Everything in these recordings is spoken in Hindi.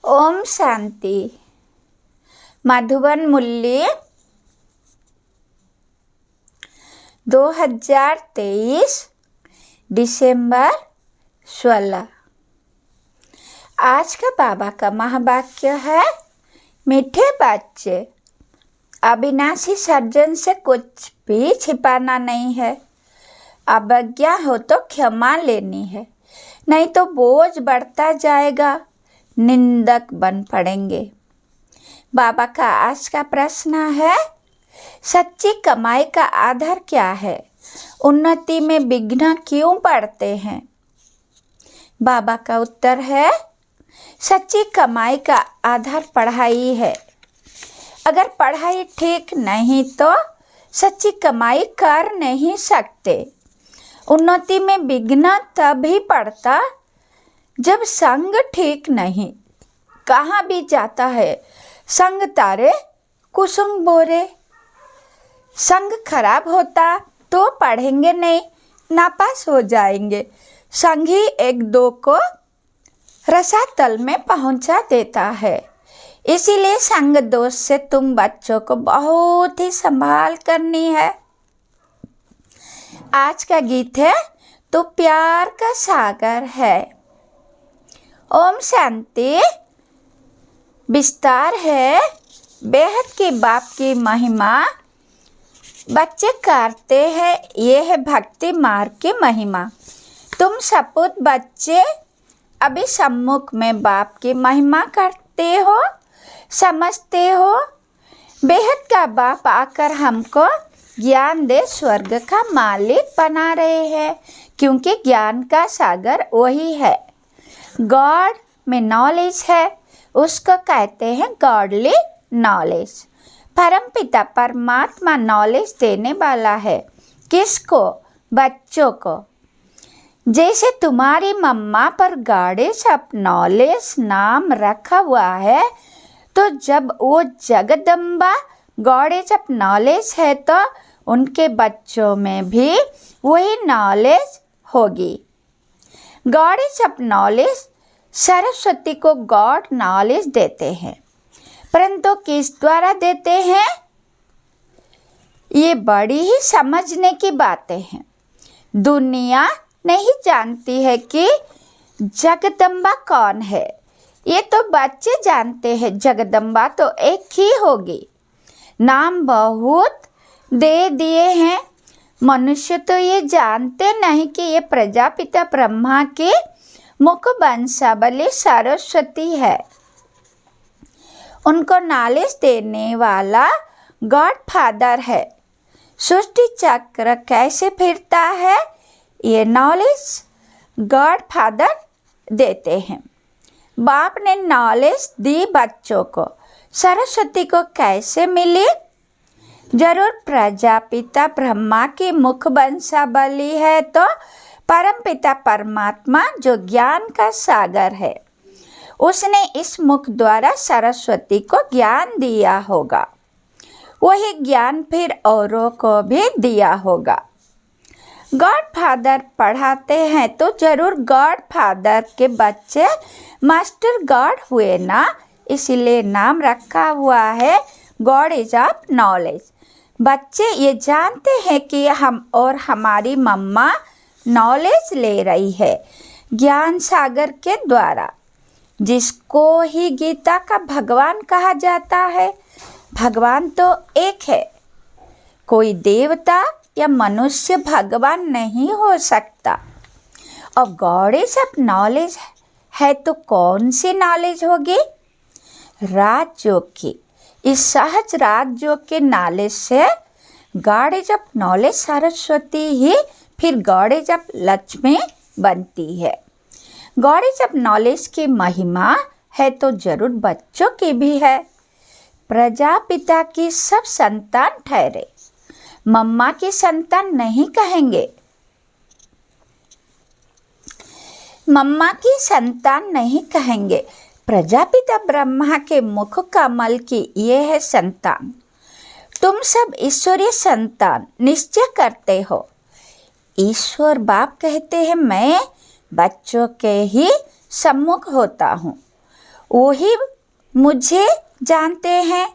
ओम शांति। मधुबन मूल्य 2023 दिसंबर 16। आज का बाबा का महावाक्य है, मीठे बच्चे, अविनाशी सर्जन से कुछ भी छिपाना नहीं है। अवज्ञा हो तो क्षमा लेनी है, नहीं तो बोझ बढ़ता जाएगा, निंदक बन पड़ेंगे। बाबा का आज का प्रश्न है, सच्ची कमाई का आधार क्या है? उन्नति में विघ्न क्यों पड़ते हैं? बाबा का उत्तर है, सच्ची कमाई का आधार पढ़ाई है। अगर पढ़ाई ठीक नहीं तो सच्ची कमाई कर नहीं सकते। उन्नति में विघ्न तभी पड़ता जब संग ठीक नहीं। कहाँ भी जाता है संग तारे कुसुम बोरे। संग खराब होता तो पढ़ेंगे नहीं, नापास हो जाएंगे। संग ही एक दो को रसातल में पहुंचा देता है। इसीलिए संग दोष से तुम बच्चों को बहुत ही संभाल करनी है। आज का गीत है, तो प्यार का सागर है। ओम शांति। विस्तार है, बेहद के बाप की महिमा बच्चे करते हैं, ये है भक्ति मार्ग की महिमा। तुम सपूत बच्चे अभी सम्मुख में बाप की महिमा करते हो, समझते हो। बेहद का बाप आकर हमको ज्ञान दे स्वर्ग का मालिक बना रहे हैं, क्योंकि ज्ञान का सागर वही है। गॉड में नॉलेज है, उसको कहते हैं गॉडली नॉलेज। परमपिता परमात्मा नॉलेज देने वाला है। किसको? बच्चों को। जैसे तुम्हारी मम्मा पर गॉडेज ऑफ नॉलेज नाम रखा हुआ है, तो जब वो जगदम्बा गॉडेज ऑफ नॉलेज है तो उनके बच्चों में भी वही नॉलेज होगी। गॉडेज ऑफ नॉलेज सरस्वती को गॉड नॉलेज देते हैं, परंतु किस द्वारा देते हैं? ये बड़ी ही समझने की बातें हैं। दुनिया नहीं जानती है कि जगदम्बा कौन है। ये तो बच्चे जानते हैं, जगदम्बा तो एक ही होगी। नाम बहुत दे दिए हैं। मनुष्य तो ये जानते नहीं कि ये प्रजापिता ब्रह्मा की मुख वंशावली सरस्वती है। उनको नॉलेज देने वाला गॉड फादर है। सृष्टि चक्र कैसे फिरता है, ये नॉलेज गॉड फादर देते हैं। बाप ने नॉलेज दी बच्चों को, सरस्वती को कैसे मिली? जरूर प्रजापिता ब्रह्मा की मुख वंशावली है, तो परमपिता परमात्मा जो ज्ञान का सागर है, उसने इस मुख द्वारा सरस्वती को ज्ञान दिया होगा। वही ज्ञान फिर औरों को भी दिया होगा। गॉड फादर पढ़ाते हैं तो जरूर गॉड फादर के बच्चे मास्टर गॉड हुए ना, इसीलिए नाम रखा हुआ है गॉडेज ऑफ नॉलेज। बच्चे ये जानते हैं कि हम और हमारी मम्मा नॉलेज ले रही है ज्ञान सागर के द्वारा, जिसको ही गीता का भगवान कहा जाता है। भगवान तो एक है, कोई देवता या मनुष्य भगवान नहीं हो सकता। और गॉडेज ऑफ नॉलेज है तो कौन सी नॉलेज होगी? राजयोग की। इस सहज राजयोग के नॉलेज से गॉडेज ऑफ नॉलेज सरस्वती ही फिर गॉडेज ऑफ लक्ष्मी बनती है। गॉडेज ऑफ नॉलेज की महिमा है तो जरूर बच्चों की भी है। प्रजापिता की सब संतान ठहरे, मम्मा की संतान नहीं कहेंगे। मम्मा की संतान नहीं कहेंगे। प्रजापिता ब्रह्मा के मुख कमल की ये है संतान। तुम सब ईश्वरीय संतान निश्चय करते हो। ईश्वर बाप कहते हैं, मैं बच्चों के ही सम्मुख होता हूँ। वो ही मुझे जानते हैं।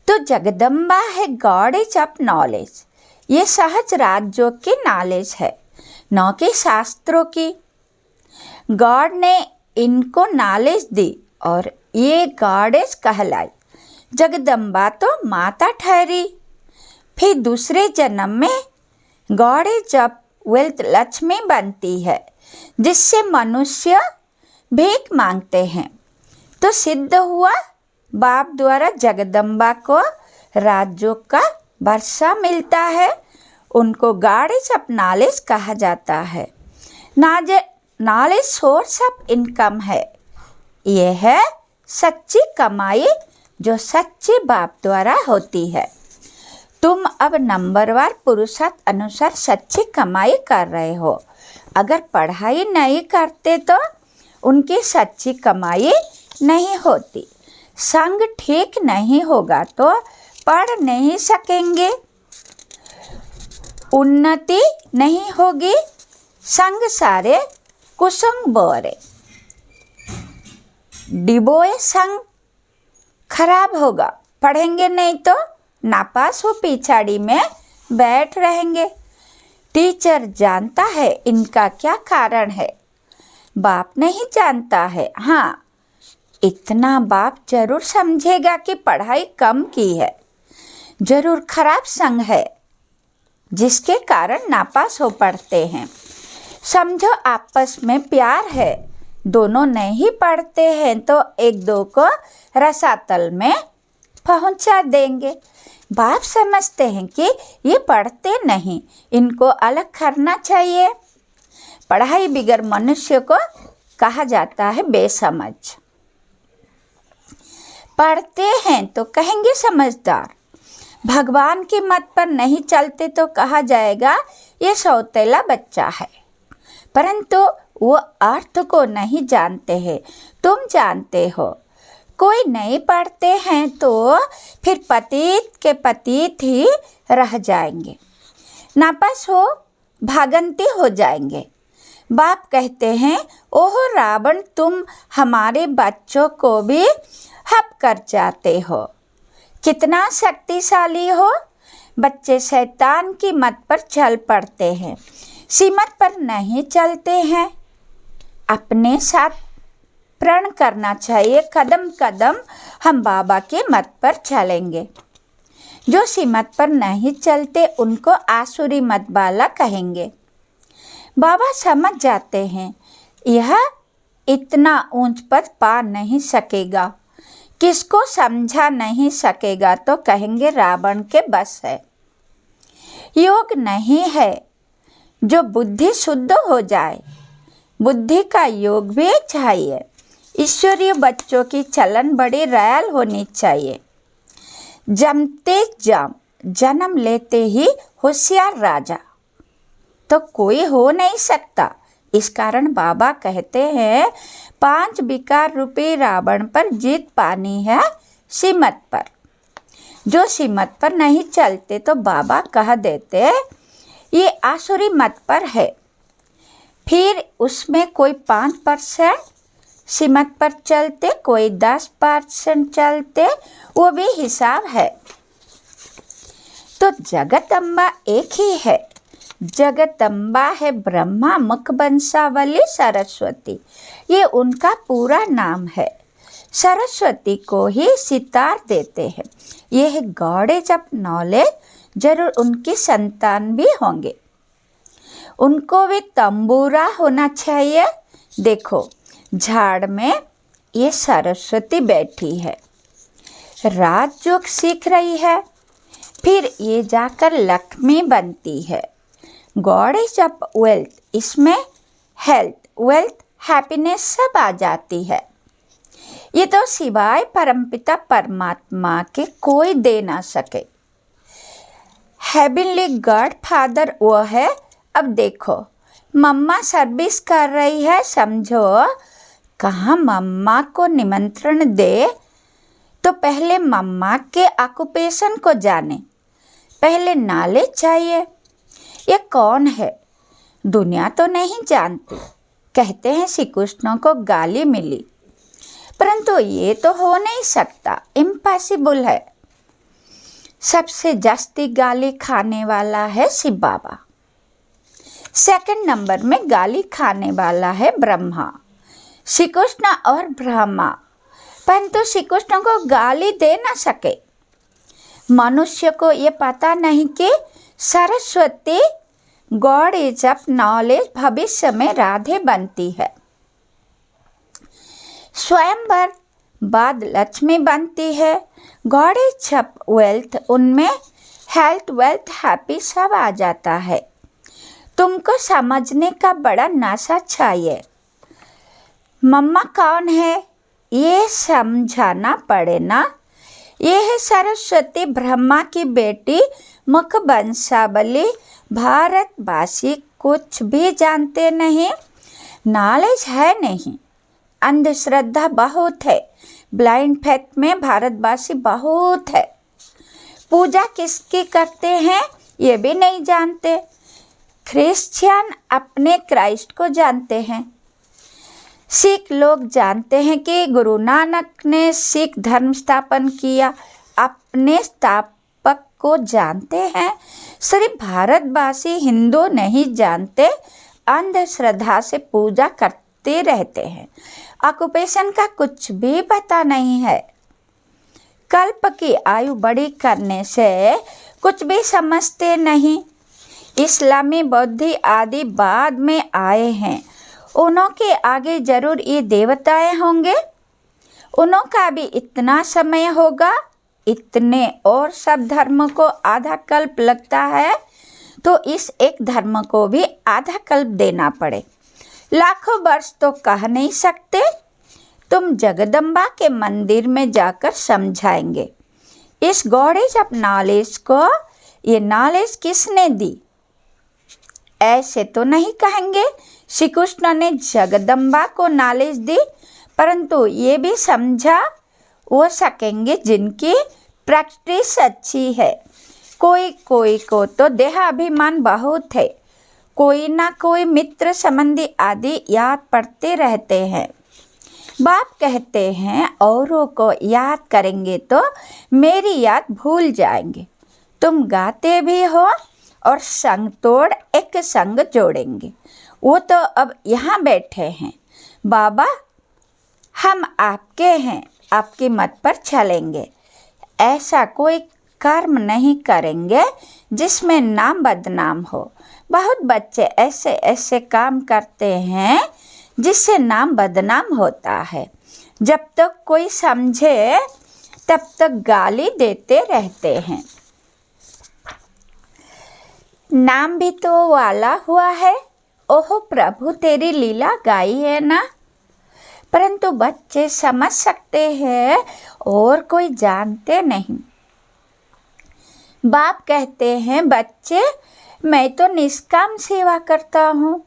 तो जगदम्बा है गॉड इज ऑफ नॉलेज। ये सहज राजयोग की नॉलेज है, न कि शास्त्रों की। गॉड ने इनको नॉलेज दी और ये गॉडेस कहलाई। जगदम्बा तो माता ठहरी। फिर दूसरे जन्म में गॉडेस ऑफ वेल्थ लक्ष्मी बनती है, जिससे मनुष्य भीख मांगते हैं। तो सिद्ध हुआ बाप द्वारा जगदम्बा को राजयोग का वर्षा मिलता है। उनको गॉडेस ऑफ नॉलेज कहा जाता है। नॉलेज सोर्स ऑफ इनकम है। यह है सच्ची कमाई जो सच्चे बाप द्वारा होती है। तुम अब नंबरवार पुरुषार्थ अनुसार सच्ची कमाई कर रहे हो। अगर पढ़ाई नहीं करते तो उनकी सच्ची कमाई नहीं होती। संग ठीक नहीं होगा तो पढ़ नहीं सकेंगे, उन्नति नहीं होगी। संग सारे कुसंग बोरे, डिबोए संग खराब होगा। पढ़ेंगे नहीं तो नापास हो पिछाड़ी में बैठ रहेंगे। टीचर जानता है इनका क्या कारण है, बाप नहीं जानता है। हाँ, इतना बाप जरूर समझेगा कि पढ़ाई कम की है, जरूर खराब संग है जिसके कारण नापास हो पढ़ते हैं। समझो आपस में प्यार है, दोनों नहीं पढ़ते हैं तो एक दो को रसातल में पहुंचा देंगे। बाप समझते हैं कि ये पढ़ते नहीं, इनको अलग करना चाहिए। पढ़ाई बिगर मनुष्य को कहा जाता है बेसमझ। पढ़ते हैं तो कहेंगे समझदार। भगवान की मत पर नहीं चलते तो कहा जाएगा ये सौतेला बच्चा है। परंतु वो अर्थ को नहीं जानते हैं, तुम जानते हो। कोई नहीं पढ़ते हैं तो फिर पतित के पतित ही रह जाएंगे, नापास हो भागंती हो जाएंगे। बाप कहते हैं, ओह रावण, तुम हमारे बच्चों को भी हप कर जाते हो। कितना शक्तिशाली हो। बच्चे शैतान की मत पर चल पड़ते हैं, सीमत पर नहीं चलते हैं। अपने साथ प्रण करना चाहिए, कदम कदम हम बाबा के मत पर चलेंगे। जो सीमत पर नहीं चलते उनको आसुरी मत वाला कहेंगे। बाबा समझ जाते हैं यह इतना ऊंच पद पा नहीं सकेगा। किसको समझा नहीं सकेगा तो कहेंगे रावण के बस है। योग नहीं है जो बुद्धि शुद्ध हो जाए, बुद्धि का योग भी चाहिए। ईश्वरीय बच्चों की चलन बड़ी रयाल होनी चाहिए। जमते जन्म लेते ही होशियार राजा तो कोई हो नहीं सकता। इस कारण बाबा कहते हैं 5 विकार रूपी रावण पर जीत पानी है सीमत पर। जो सीमत पर नहीं चलते तो बाबा कह देते ये आसुरी मत पर है। फिर उसमें कोई 5% सीमत पर चलते, कोई 10% चलते, वो भी हिसाब है। तो जगदम्बा एक ही है। जगदम्बा है ब्रह्मा मुख वंशावली सरस्वती, ये उनका पूरा नाम है। सरस्वती को ही सितार देते हैं। ये है गॉडेज ऑफ नॉलेज। जरूर उनकी संतान भी होंगे, उनको भी तंबूरा होना चाहिए। देखो झाड़ में ये सरस्वती बैठी है, राजयोग सीख रही है। फिर ये जाकर लक्ष्मी बनती है, गॉडेज ऑफ वेल्थ। इसमें हेल्थ, वेल्थ, हैप्पीनेस सब आ जाती है। ये तो सिवाय परमपिता परमात्मा के कोई दे ना सके। हेवनली गॉड फादर वो है। अब देखो मम्मा सर्विस कर रही है, समझो कहाँ मम्मा को निमंत्रण दे तो पहले मम्मा के ऑक्यूपेशन को जाने, पहले नॉलेज चाहिए। ये कौन है दुनिया तो नहीं जानती। कहते हैं श्री कृष्ण को गाली मिली, परंतु ये तो हो नहीं सकता, इम्पॉसिबल है। सबसे जास्ती गाली खाने वाला है शिव बाबा। सेकंड नंबर में गाली खाने वाला है ब्रह्मा, श्री कृष्ण और ब्रह्मा। परंतु श्री कृष्ण को गाली दे ना सके। मनुष्य को ये पता नहीं कि Saraswati God is of knowledge भविष्य में राधे बनती है। स्वयंवर बाद लक्ष्मी बनती है। गॉड इज ऑफ वेल्थ, उनमें हेल्थ वेल्थ हैप्पी सब आ जाता है। तुमको समझने का बड़ा नशा चाहिए। मम्मा कौन है ये समझाना पड़े ना। ये है सरस्वती, ब्रह्मा की बेटी, मुख वंशावली। भारतवासी कुछ भी जानते नहीं, नॉलेज है नहीं, अंधश्रद्धा बहुत है। ब्लाइंड फेथ में भारतवासी बहुत है। पूजा किसकी करते हैं ये भी नहीं जानते। क्रिश्चियन अपने क्राइस्ट को जानते हैं। सिख लोग जानते हैं कि गुरु नानक ने सिख धर्म स्थापन किया, अपने स्थापक को जानते हैं। सिर्फ भारतवासी हिंदू नहीं जानते, अंधश्रद्धा से पूजा करते रहते हैं। ऑक्यूपेशन का कुछ भी पता नहीं है। कल्प की आयु बड़ी करने से कुछ भी समझते नहीं। इस्लामी बौद्ध आदि बाद में आए हैं, उन्हों के आगे जरूर ये देवताएं होंगे। उन्हों का भी इतना समय होगा। इतने और सब धर्म को आधा कल्प लगता है, तो इस एक धर्म को भी आधा कल्प देना पड़े। लाखों वर्ष तो कह नहीं सकते। तुम जगदम्बा के मंदिर में जाकर समझाएंगे इस गॉडेज ऑफ नॉलेज को। ये नॉलेज किसने दी? ऐसे तो नहीं कहेंगे श्री कृष्ण ने जगदम्बा को नॉलेज दी, परंतु ये भी समझा वो सकेंगे जिनकी प्रैक्टिस अच्छी है। कोई कोई को तो देहाभिमान बहुत है, कोई ना कोई मित्र संबंधी आदि याद पड़ते रहते हैं। बाप कहते हैं औरों को याद करेंगे तो मेरी याद भूल जाएंगे। तुम गाते भी हो और संग तोड़ एक संग जोड़ेंगे। वो तो अब यहाँ बैठे हैं। बाबा हम आपके हैं, आपकी मत पर चलेंगे। ऐसा कोई कर्म नहीं करेंगे जिसमें नाम बदनाम हो। बहुत बच्चे ऐसे ऐसे काम करते हैं जिससे नाम बदनाम होता है। जब तक कोई समझे तब तक गाली देते रहते हैं। नाम भी तो वाला हुआ है। ओहो प्रभु तेरी लीला गाई है ना। परंतु बच्चे समझ सकते हैं और कोई जानते नहीं। बाप कहते हैं बच्चे मैं तो निष्काम सेवा करता हूँ,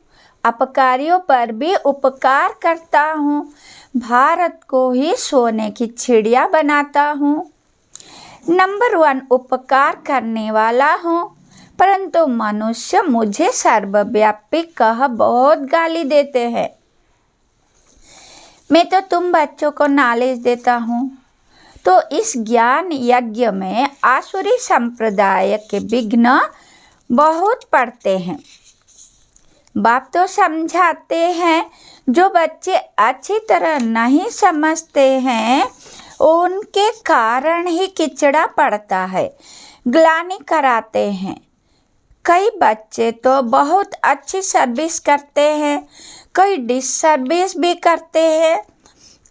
अपकारियों पर भी उपकार करता हूँ, भारत को ही सोने की चिड़िया बनाता हूँ, नंबर 1 उपकार करने वाला हूँ। परंतु मनुष्य मुझे सर्वव्यापी कह बहुत गाली देते हैं। मैं तो तुम बच्चों को नॉलेज देता हूँ। तो इस ज्ञान यज्ञ में आसुरी संप्रदाय के विघ्न बहुत पड़ते हैं। बाप तो समझाते हैं, जो बच्चे अच्छी तरह नहीं समझते हैं उनके कारण ही किचड़ा पड़ता है, ग्लानि कराते हैं। कई बच्चे तो बहुत अच्छी सर्विस करते हैं, कई डिससर्विस भी करते हैं।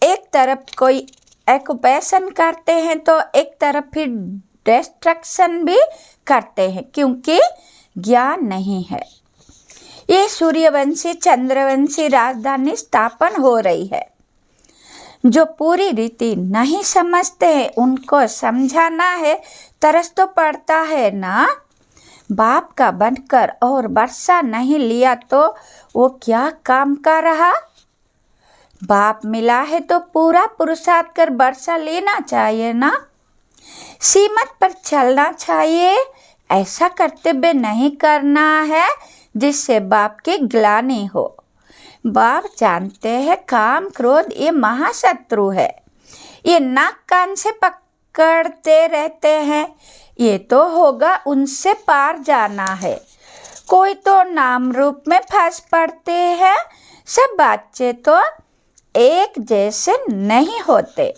एक तरफ कोई ऑक्यूपेशन करते हैं तो एक तरफ फिर डिस्ट्रक्शन भी करते हैं, क्योंकि ज्ञान नहीं है। ये सूर्यवंशी चंद्रवंशी राजधानी स्थापन हो रही है। जो पूरी रीति नहीं समझते हैं उनको समझाना है। तरस तो पड़ता है ना। बाप का बनकर और वर्षा नहीं लिया तो वो क्या काम कर रहा। बाप मिला है तो पूरा पुरुषार्थ कर वर्षा लेना चाहिए ना। सीमत पर चलना चाहिए। ऐसा कर्तव्य नहीं करना है जिससे बाप की ग्लानि हो। बाप जानते हैं काम क्रोध ये महाशत्रु है। ये नाक कान से पकड़ते रहते हैं, ये तो होगा उनसे पार जाना है। कोई तो नाम रूप में फंस पड़ते हैं। सब बच्चे तो एक जैसे नहीं होते।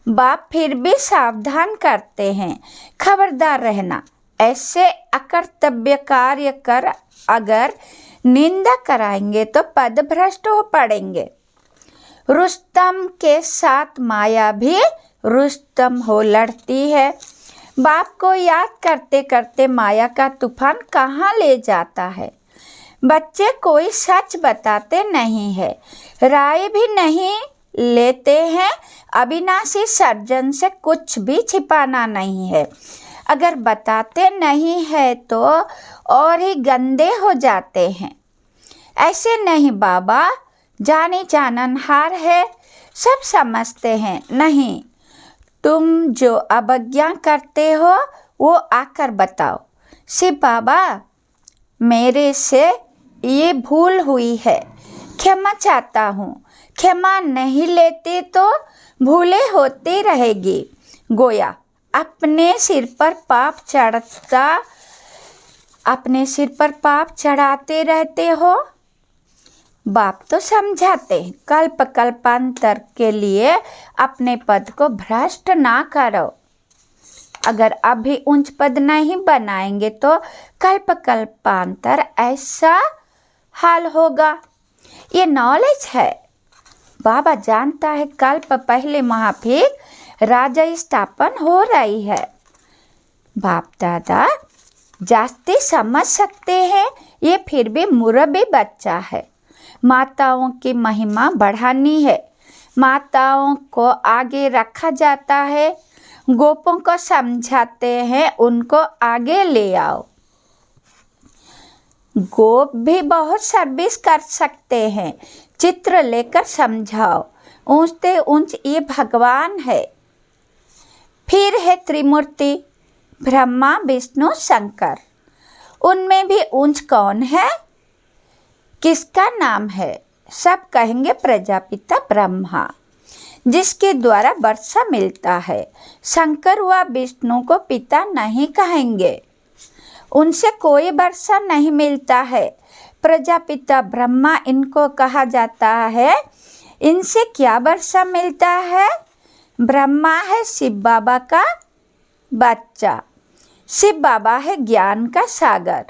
बाप फिर भी सावधान करते हैं, खबरदार रहना। ऐसे अकर्तव्य कार्य कर अगर निंदा कराएंगे तो पदभ्रष्ट हो पड़ेंगे। रुस्तम के साथ माया भी रुस्तम हो लड़ती है। बाप को याद करते करते माया का तूफान कहाँ ले जाता है। बच्चे कोई सच बताते नहीं है, राय भी नहीं लेते हैं। अविनाशी सर्जन से कुछ भी छिपाना नहीं है। अगर बताते नहीं है तो और ही गंदे हो जाते हैं। ऐसे नहीं बाबा, जाने जाननहार है, सब समझते हैं। नहीं, तुम जो अवज्ञा करते हो वो आकर बताओ। शिव बाबा, मेरे से ये भूल हुई है, क्षमा चाहता हूँ। क्षमा नहीं लेते तो भूले होती रहेगी। गोया, अपने सिर पर पाप चढ़ाते रहते हो। बाप तो समझाते हैं, कल्प कल्पांतर के लिए अपने पद को भ्रष्ट ना करो। अगर अभी उच्च पद नहीं बनाएंगे तो कल्प कल्पांतर ऐसा हाल होगा। ये नॉलेज है। बाबा जानता है कल्प पहले महाफिर राजा स्थापन हो रही है। बाप दादा जाते समझ सकते हैं, ये फिर भी मुरब्बी बच्चा है। माताओं की महिमा बढ़ानी है। माताओं को आगे रखा जाता है। गोपों को समझाते हैं, उनको आगे ले आओ। गोप भी बहुत सर्विस कर सकते हैं। चित्र लेकर समझाओ। ऊंचते ऊंच ये भगवान है। फिर है त्रिमूर्ति, ब्रह्मा विष्णु शंकर। उनमें भी ऊंच कौन है, किसका नाम है? सब कहेंगे प्रजापिता ब्रह्मा, जिसके द्वारा वर्षा मिलता है। शंकर व विष्णु को पिता नहीं कहेंगे, उनसे कोई वर्षा नहीं मिलता है। प्रजापिता ब्रह्मा इनको कहा जाता है। इनसे क्या वर्षा मिलता है? ब्रह्मा है शिव बाबा का बच्चा। शिव बाबा है ज्ञान का सागर,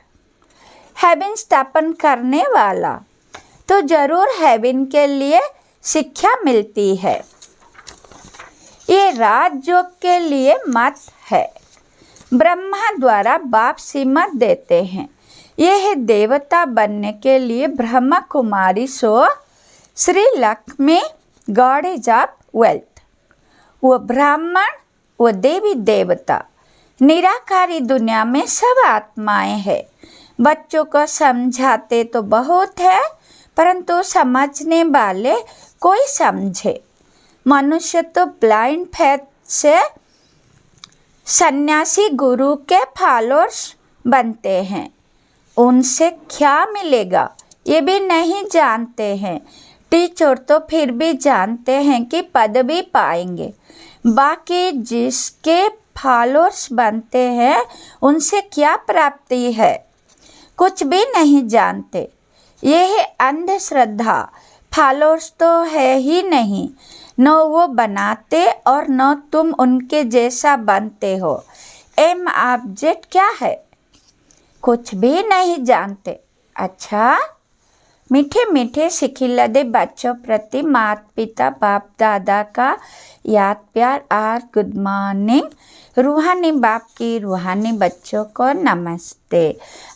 हेवन स्थापन करने वाला। तो जरूर हेवन के लिए शिक्षा मिलती है। ये राजयोग के लिए मत है। ब्रह्मा द्वारा बाप सीमत देते हैं। यह है देवता बनने के लिए ब्रह्मा कुमारी सो Shri Lakshmi goddess of wealth. वो ब्राह्मण, वो देवी देवता। निराकारी दुनिया में सब आत्माएं हैं। बच्चों को समझाते तो बहुत है, परंतु समझने वाले कोई समझे। मनुष्य तो ब्लाइंड फेथ से सन्यासी गुरु के फॉलोअर्स बनते हैं। उनसे क्या मिलेगा ये भी नहीं जानते हैं। टीचर तो फिर भी जानते हैं कि पदवी पाएंगे। बाकी जिसके फॉलोअर्स बनते हैं उनसे क्या प्राप्ति है, कुछ भी नहीं जानते। यह है अंधश्रद्धा। फॉलोअर्स तो है ही नहीं, न वो बनाते और न तुम उनके जैसा बनते हो। एम ऑब्जेक्ट क्या है, कुछ भी नहीं जानते। अच्छा, मीठे मीठे सिखिलदे बच्चों प्रति माता पिता बाप दादा का याद प्यार और गुड मॉर्निंग। रूहानी बाप की रूहानी बच्चों को नमस्ते।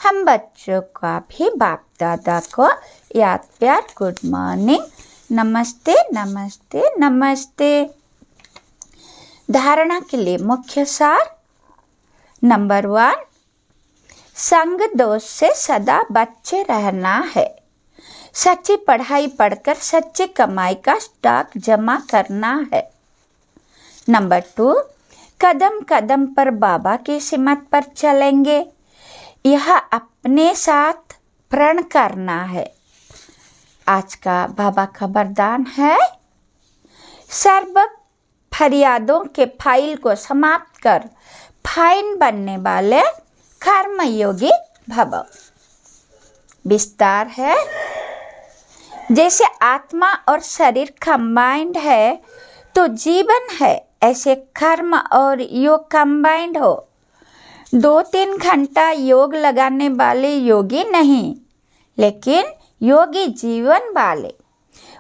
हम बच्चों का भी बाप दादा को याद प्यार गुड मॉर्निंग, नमस्ते नमस्ते नमस्ते। धारणा के लिए मुख्य सार। नंबर 1, संग दोष से सदा बचे रहना है। सच्ची पढ़ाई पढ़कर सच्ची कमाई का स्टॉक जमा करना है। नंबर 2, कदम कदम पर बाबा की सिमत पर चलेंगे। यह अपने साथ प्रण करना है। आज का बाबा का वरदान है, सर्व फरियादों के फाइल को समाप्त कर फाइन बनने वाले कर्मयोगी भव। विस्तार है, जैसे आत्मा और शरीर कंबाइंड है तो जीवन है, ऐसे कर्म और योग कंबाइंड हो। 2-3 घंटा योग लगाने वाले योगी नहीं, लेकिन योगी जीवन वाले।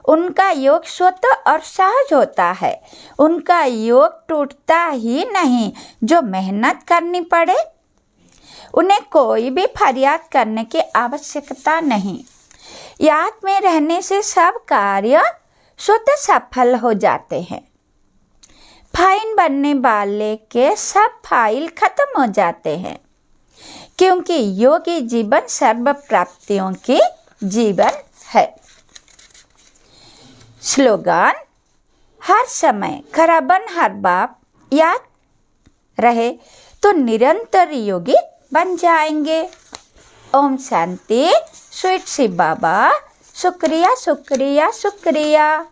उनका योग स्वतः और सहज होता है। उनका योग टूटता ही नहीं जो मेहनत करनी पड़े। उन्हें कोई भी फरियाद करने की आवश्यकता नहीं। याद में रहने से सब कार्य स्वतः सफल हो जाते हैं। फाइन बनने वाले के सब फाइल खत्म हो जाते हैं, क्योंकि योगी जीवन सर्व प्राप्तियों की जीवन है। स्लोगन, हर समय खराबन हर बाप याद रहे तो निरंतर योगी बन जाएंगे। ओम शांति। स्वीट शिव बाबा, शुक्रिया शुक्रिया शुक्रिया।